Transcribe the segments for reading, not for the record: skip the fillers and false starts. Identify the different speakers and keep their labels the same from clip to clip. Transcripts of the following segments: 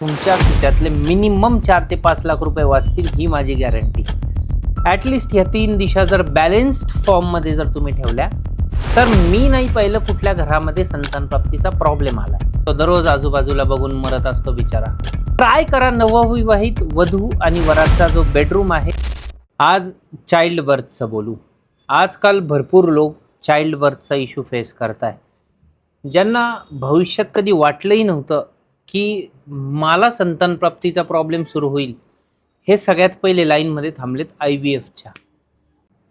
Speaker 1: तुमच्या खिशातले मिनिमम 4 ते 5 लाख रुपये वाचतील ही माझी गॅरंटी. ॲटलिस्ट ह्या 3 दिशा जर बॅलन्स्ड फॉर्ममध्ये जर तुम्ही ठेवल्या तर मी नाही पाहिलं कुठल्या घरामध्ये संतानप्राप्तीचा प्रॉब्लेम आला. तो दररोज आजूबाजूला बघून मरत असतो बिचारा. ट्राय करा नवविवाहित वधू आणि वराचा जो बेडरूम आहे. आज चाइल्ड बर्थचं बोलू. आजकाल भरपूर लोक चाइल्ड बर्थचा इश्यू फेस करताय, ज्यांना भविष्यात कधी वाटलंही नव्हतं की मला संतानप्राप्तीचा प्रॉब्लेम सुरू होईल. हे सगळ्यात पहिले लाईनमध्ये थांबलेत IVFच्या.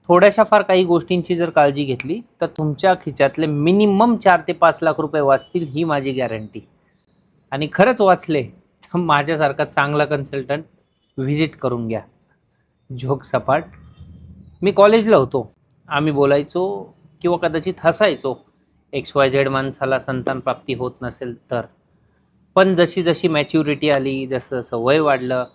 Speaker 1: थोड्याशा फार काही गोष्टींची जर काळजी घेतली तर तुमच्या खिशातले मिनिमम 4 ते 5 लाख रुपये वाचतील ही माझी गॅरंटी. आणि खरंच वाचले तर माझ्यासारखा चांगला कन्सल्टंट व्हिजिट करून घ्या. जोक सपाट. मी कॉलेजला होतो, आम्ही बोलायचो किंवा कदाचित हसायचो XYZ माणसाला संतानप्राप्ती होत नसेल तर. पण जशी जशी मॅच्युरिटी आली, जसं जसं वय वाढलं,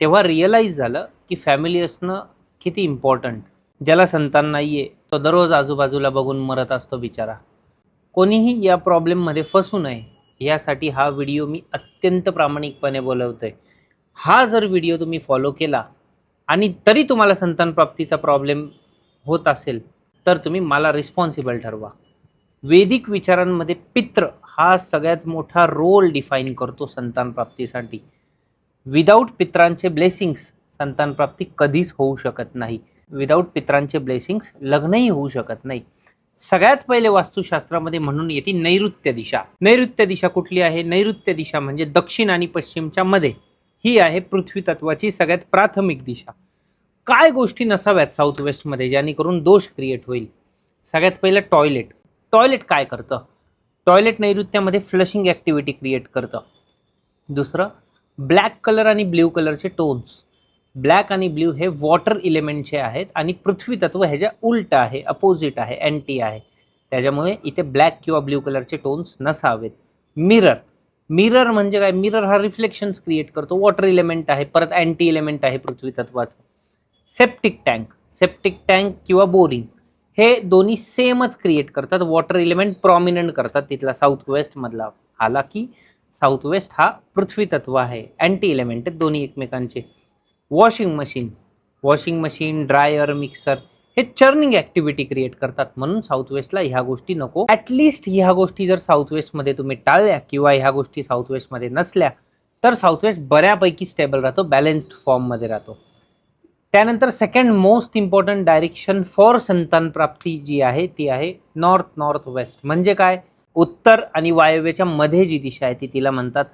Speaker 1: तेव्हा रिअलाईज झालं की फॅमिली असणं किती इम्पॉर्टंट. ज्याला संतान नाही आहे तो दररोज आजूबाजूला बघून मरत असतो बिचारा. कोणीही या प्रॉब्लेममध्ये फसू नये यासाठी हा व्हिडिओ मी अत्यंत प्रामाणिकपणे बोलवतो आहे. हा जर व्हिडिओ तुम्ही फॉलो केला आणि तरी तुम्हाला संतानप्राप्तीचा प्रॉब्लेम होत असेल तर तुम्ही मला रिस्पॉन्सिबल ठरवा. वैदिक विचारांमध्ये पित्र हा सगळ्यात मोठा रोल डिफाईन करतो संतानप्राप्तीसाठी. विदाऊट पित्रांचे ब्लेसिंग्स संतानप्राप्ती कधीच होऊ शकत नाही. विदाऊट पित्रांचे ब्लेसिंग्स लग्नही होऊ शकत नाही. सगळ्यात पहिले वास्तुशास्त्रामध्ये म्हणून येते नैऋत्य दिशा. नैऋत्य दिशा कुठली आहे? नैऋत्य दिशा म्हणजे दक्षिण आणि पश्चिमच्या मध्ये. ही आहे पृथ्वी तत्वाची सगळ्यात प्राथमिक दिशा. काय गोष्टी नसाव्यात साऊथ वेस्टमध्ये जेणेकरून दोष क्रिएट होईल? सगळ्यात पहिलं टॉयलेट. टॉयलेट काय करतं? टॉयलेट नैऋत्यामध्ये फ्लशिंग ॲक्टिव्हिटी क्रिएट करतं. दुसरं, ब्लॅक कलर आणि ब्ल्यू कलरचे टोन्स. ब्लॅक आणि ब्ल्यू हे वॉटर इलेमेंटचे आहेत आणि पृथ्वी तत्व ह्याच्या उलट आहे, अपोजिट आहे, अँटी आहे. त्याच्यामुळे इथे ब्लॅक किंवा ब्ल्यू कलरचे टोन्स नसावेत. मिरर. मिरर म्हणजे काय? मिरर हा रिफ्लेक्शन्स क्रिएट करतो. वॉटर इलेमेंट आहे, परत अँटी इलेमेंट आहे पृथ्वी तत्वाचं. Septic tank. सेप्टिक टँक किंवा बोरिंग हे दोन्ही सेमच क्रिएट करतात. वॉटर इलेमेंट प्रॉमिनंट करतात तिथला साऊथ वेस्टमधला. हालाकी साऊथ वेस्ट हा पृथ्वी तत्व आहे, अँटी इलेमेंट आहेत दोन्ही एकमेकांचे. Washing machine. Washing machine, dryer, mixer हे चर्निंग ॲक्टिव्हिटी क्रिएट करतात. म्हणून साऊथ वेस्टला ह्या गोष्टी नको. ॲटलिस्ट ह्या गोष्टी जर साऊथ वेस्टमध्ये तुम्ही टाळल्या किंवा ह्या गोष्टी साऊथ वेस्टमध्ये नसल्या तर साऊथ वेस्ट बऱ्यापैकी स्टेबल राहतो, बॅलन्स्ड फॉर्ममध्ये राहतो. त्यानंतर second most important direction for संतानप्राप्ती जी आहे ती आहे नॉर्थ नॉर्थ वेस्ट. म्हणजे काय? उत्तर आणि वायव्येच्या मध्ये जी दिशा आहे ती तिला म्हणतात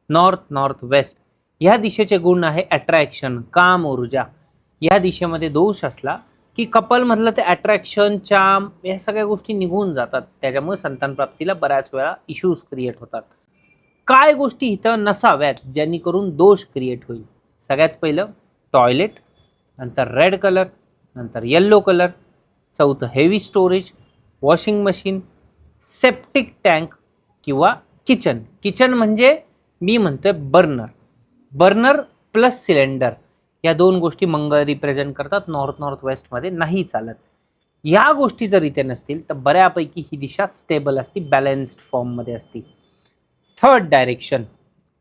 Speaker 1: नॉर्थ नॉर्थ वेस्ट. ह्या दिशेचे गुण आहे अट्रॅक्शन, काम, ऊर्जा. ह्या दिशेमध्ये दोष असला की कपलमधलं ते अट्रॅक्शन, चाम या सगळ्या गोष्टी निघून जातात. त्याच्यामुळे संतानप्राप्तीला बऱ्याच वेळा इश्यूज क्रिएट होतात. काय गोष्टी इथं नसाव्यात जेणेकरून दोष क्रिएट होईल? सगळ्यात पहिलं टॉयलेट, नंतर रेड कलर, नंतर येल्लो कलर, चौथं heavy storage, washing machine, septic tank किंवा किचन. किचन म्हणजे मी म्हणतोय बर्नर. बर्नर प्लस सिलेंडर या दोन गोष्टी मंगळ रिप्रेझेंट करतात. नॉर्थ नॉर्थ वेस्टमध्ये नाही चालत. या गोष्टी जर इथे नसतील तर बऱ्यापैकी ही दिशा स्टेबल असती, बॅलन्स्ड फॉर्ममध्ये असती. Third direction,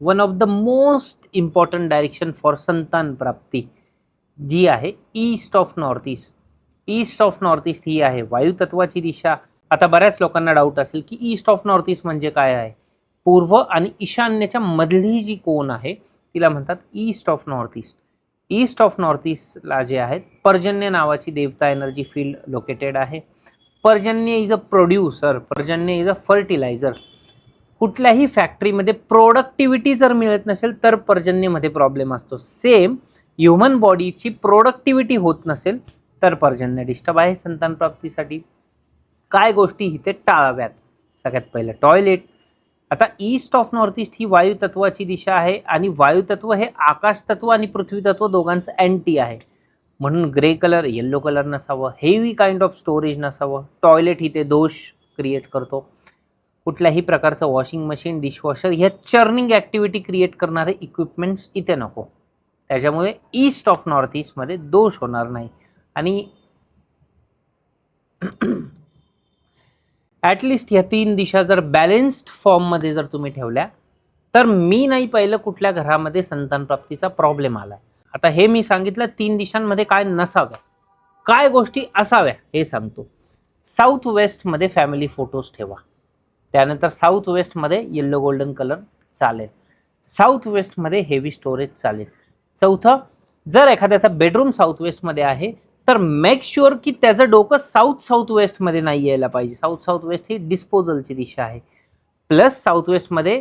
Speaker 1: one of the most important direction for संतान प्राप्ती जी आहे east of north east. East of north east ही आहे वायुतत्वाची दिशा. आता बऱ्याच लोकांना डाऊट असेल की ईस्ट ऑफ नॉर्थ ईस्ट म्हणजे काय आहे? पूर्व आणि ईशान्येच्या मधली जी कोण आहे तिला म्हणतात east of north east. East of north ईस्टला जे आहेत पर्जन्य नावाची देवता एनर्जी फील्ड लोकेटेड आहे. पर्जन्य इज अ प्रोड्युसर, पर्जन्य इज अ फर्टिलायझर. कुठल्याही फॅक्टरीमध्ये प्रोडक्टिव्हिटी जर मिळत नसेल तर पर्जन्यमध्ये प्रॉब्लेम असतो. सेम ह्युमन बॉडीची प्रोडक्टिव्हिटी होत नसेल तर पर्जन्य डिस्टर्ब आहे संतानप्राप्तीसाठी. काय गोष्टी इथे टाळाव्यात? सगळ्यात पहिलं टॉयलेट. आता ईस्ट ऑफ नॉर्थ ईस्ट ही वायुतत्वाची दिशा आहे आणि वायुतत्व हे आकाश तत्व आणि पृथ्वी तत्व दोघांचं अँटी आहे. म्हणून ग्रे कलर, येल्लो कलर नसावं, हेवी काइंड ऑफ स्टोरेज नसावं. टॉयलेट इथे दोष क्रिएट करतो. कुठल्याही प्रकारचं वॉशिंग मशीन, डिशवॉशर ह्या चर्निंग ॲक्टिव्हिटी क्रिएट करणारे इक्विपमेंट्स इथे नको. त्याच्यामुळे ईस्ट ऑफ नॉर्थ ईस्टमध्ये दोष होणार नाही. आणि ॲटलिस्ट ह्या 3 दिशा जर बॅलन्स्ड फॉर्ममध्ये जर तुम्ही ठेवल्या तर मी नाही पाहिलं कुठल्या घरामध्ये संतान प्राप्तीचा प्रॉब्लेम आलाय. आता हे मी सांगितलं 3 दिशांमध्ये काय नसाव्या, काय गोष्टी असाव्या हे सांगतो. साऊथ वेस्टमध्ये फॅमिली फोटोज ठेवा. त्यानंतर साऊथ वेस्टमध्ये येल्लो गोल्डन कलर चालेल. साऊथ वेस्टमध्ये हेवी स्टोरेज चालेल. चौथं, जर एखाद्याचा बेडरूम साऊथ वेस्टमध्ये आहे तर मेक शुअर की त्याचं डोकं साऊथ वेस्टमध्ये नाही यायला पाहिजे. साऊथ वेस्ट ही डिस्पोजलची दिशा आहे. प्लस साऊथ वेस्टमध्ये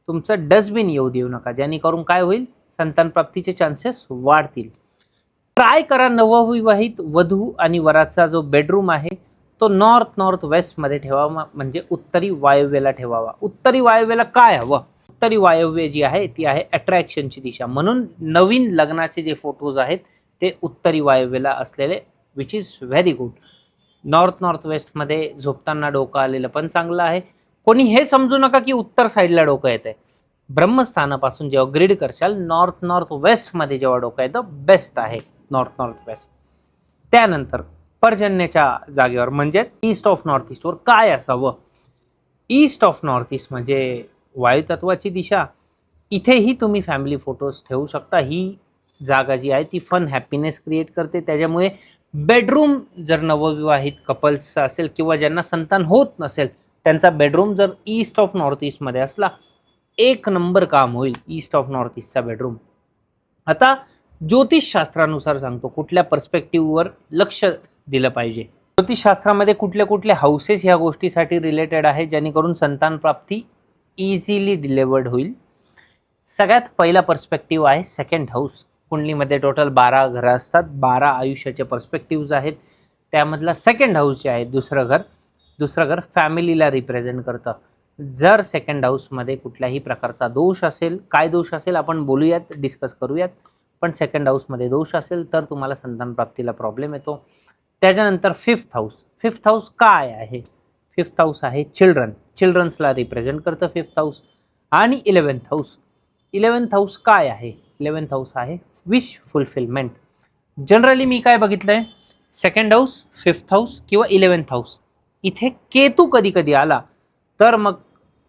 Speaker 1: तुमचं डस्टबिन येऊ देऊ नका, जेणेकरून काय होईल, संतान प्राप्तीचे चान्सेस वाढतील. ट्राय करा नवविवाहित वधू आणि वराचा जो बेडरूम आहे तो नॉर्थ वेस्टमध्ये ठेवावा, म्हणजे उत्तरी वायव्येला ठेवावा. उत्तरी वायव्येला काय हवं? उत्तरी वायव्य जी आहे ती आहे अट्रॅक्शनची दिशा. म्हणून नवीन लग्नाचे जे फोटोज आहेत ते उत्तरी वायव्येला असलेले, which is very good. North वेस्टमध्ये झोपताना डोकं आलेलं पण चांगलं आहे. कोणी हे समजू नका की उत्तर साईडला डोकं येत आहे. ब्रह्मस्थानापासून जेव्हा ग्रीड करशाल नॉर्थ वेस्टमध्ये जेव्हा डोकं येतं बेस्ट आहे नॉर्थ वेस्ट. त्यानंतर पर्जन्याच्या जागेवर म्हणजे ईस्ट ऑफ नॉर्थ ईस्टवर काय असावं? ईस्ट ऑफ नॉर्थ ईस्ट म्हणजे वायुतत्वाची दिशा. इथेही तुम्ही फॅमिली फोटोज ठेवू शकता. ही जागा जी आहे ती फन हॅपीनेस क्रिएट करते. त्याच्यामुळे बेडरूम जर नवविवाहित कपल्स असेल किंवा ज्यांना संतान होत नसेल त्यांचा बेडरूम जर ईस्ट ऑफ नॉर्थ ईस्टमध्ये असला, 1 नंबर काम होईल ईस्ट ऑफ नॉर्थ ईस्टचा बेडरूम. आता ज्योतिषशास्त्रानुसार सांगतो कुठल्या पर्स्पेक्टिव्हवर लक्ष दिलं पाहिजे. ज्योतिषशास्त्रामध्ये कुठले हाऊसेस ह्या गोष्टीसाठी रिलेटेड आहे जेणेकरून संतान प्राप्ती इझिली डिलिव्हर्ड होईल. सगळ्यात पहिला पर्स्पेक्टिव्ह आहे सेकंड हाऊस. कुंडलीमध्ये टोटल 12 घरं असतात. 12 आयुष्याचे पर्स्पेक्टिव्ज आहेत. त्यामधला सेकंड हाऊस जे आहे दुसरं घर फॅमिलीला रिप्रेझेंट करतं. जर सेकंड हाऊसमध्ये कुठल्याही प्रकारचा दोष असेल, काय दोष असेल आपण बोलूयात, डिस्कस करूयात, पण सेकंड हाऊसमध्ये दोष असेल तर तुम्हाला संतान प्राप्तीला प्रॉब्लेम येतो. त्याच्यानंतर फिफ्थ हाऊस काय आहे? फिफ्थ हाऊस आहे चिल्ड्रन्सला रिप्रेझेंट करतं फिफ्थ हाऊस. आणि 11th हाऊस काय आहे? 11th हाऊस आहे विश फुलफिलमेंट. जनरली मी काय बघितलंय, सेकंड हाऊस, फिफ्थ हाऊस किंवा 11th हाऊस इथे केतू कधी आला तर मग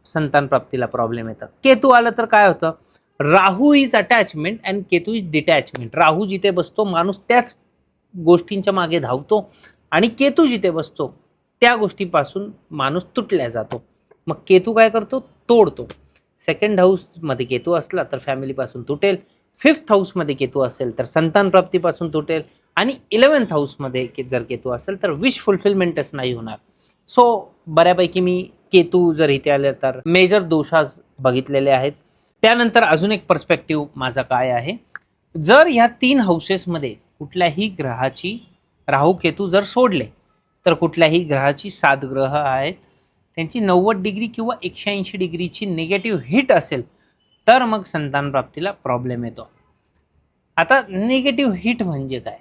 Speaker 1: संतान प्राप्तीला प्रॉब्लेम येतात. केतू आलं तर काय होतं, राहू is attachment and Ketu is detachment. राहू जिथे बसतो माणूस त्याच गोष्टींच्या मागे धावतो आणि केतू जिथे बसतो त्या गोष्टीपासून माणूस तुटल्या जातो. मग केतू काय करतो, तोडतो. सेकंड हाऊसमध्ये केतू असला तर फॅमिलीपासून तुटेल. फिफ्थ हाऊसमध्ये केतू असेल तर संतान प्राप्तीपासून तुटेल. आणि 11th हाऊसमध्ये जर केतू असेल तर विश फुलफिलमेंटच नाही होणार. सो बऱ्यापैकी मी केतू जर इथे आले तर मेजर दोषास बघितलेले आहेत. त्यानंतर अजून एक पर्स्पेक्टिव्ह माझा काय आहे, जर ह्या 3 हाऊसेसमध्ये कुठल्याही ग्रहाची राहू केतू जर सोडले तर कुठल्याही ग्रहाची 7 ग्रह आहेत त्यांची 90 डिग्री किंवा 180 डिग्रीची निगेटिव्ह हिट असेल तर मग संतान प्राप्तीला प्रॉब्लेम येतो. आता निगेटिव्ह हिट म्हणजे काय?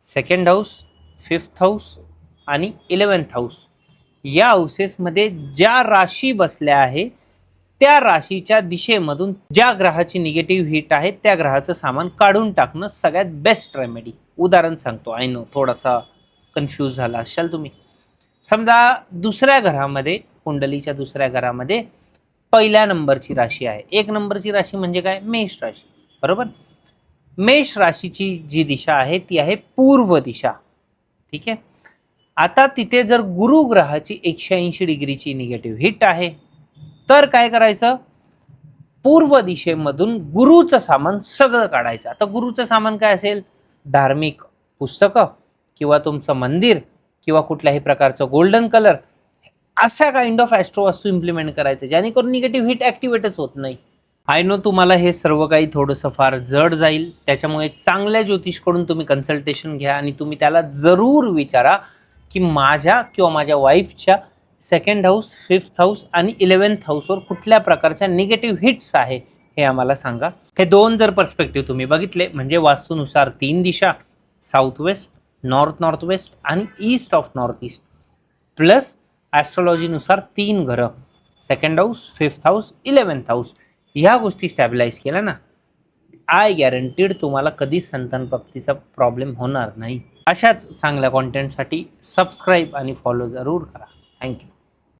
Speaker 1: सेकंड हाऊस, फिफ्थ हाऊस आणि 11th हाऊस या हाऊसेसमध्ये ज्या राशी बसल्या आहे त्या राशीच्या दिशेमधून ज्या ग्रहाची निगेटिव्ह हिट आहे त्या ग्रहाचं सामान काढून टाकणं सगळ्यात बेस्ट रेमेडी. उदाहरण सांगतो, आय नो थोडासा कन्फ्यूज झाला असाल तुम्ही. समजा दुसऱ्या घरामध्ये, कुंडलीच्या दुसऱ्या घरामध्ये पहिल्या नंबरची राशी आहे. 1 नंबरची राशी म्हणजे काय, मेष राशी, बरोबर. मेष राशीची जी दिशा आहे ती आहे पूर्व दिशा, ठीक आहे. आता तिथे जर गुरु ग्रहाची 180 डिग्रीची निगेटिव्ह हिट आहे तर काय करायचं, पूर्व दिशेमधून गुरुचं सामान सगळं काढायचं. आता गुरुचं सामान काय असेल, धार्मिक पुस्तकं किंवा तुमचं मंदिर किंवा कुठल्याही प्रकारचं गोल्डन कलर, अशा काइंड ऑफ ॲस्ट्रो वस्तू इम्प्लिमेंट करायचं जेणेकरून निगेटिव्ह हिट ॲक्टिवेटच होत नाही. आय नो तुम्हाला हे सर्व काही थोडंसं फार जड जाईल, त्याच्यामुळे चांगल्या ज्योतिषकडून तुम्ही कन्सल्टेशन घ्या आणि तुम्ही त्याला जरूर विचारा की माझ्या किंवा माझ्या वाईफच्या सेकंड हाऊस, फिफ्थ हाऊस आणि 11th हाऊसवर कुठल्या प्रकारच्या निगेटिव्ह हिट्स आहे हे आम्हाला सांगा. हे 2 जर पर्स्पेक्टिव्ह तुम्ही बघितले म्हणजे वास्तूनुसार 3 दिशा, साऊथ वेस्ट, नॉर्थ वेस्ट आणि east of north east, plus ॲस्ट्रॉलॉजीनुसार 3 घरं, second house, fifth house, 11th house, ह्या गोष्टी स्टॅबिलाइज केल्या ना, आय गॅरंटीड तुम्हाला कधीच संतान प्राप्तीचा प्रॉब्लेम होणार नाही. अशाच चांगल्या कॉन्टेंटसाठी सबस्क्राईब आणि फॉलो जरूर करा. थँक्यू.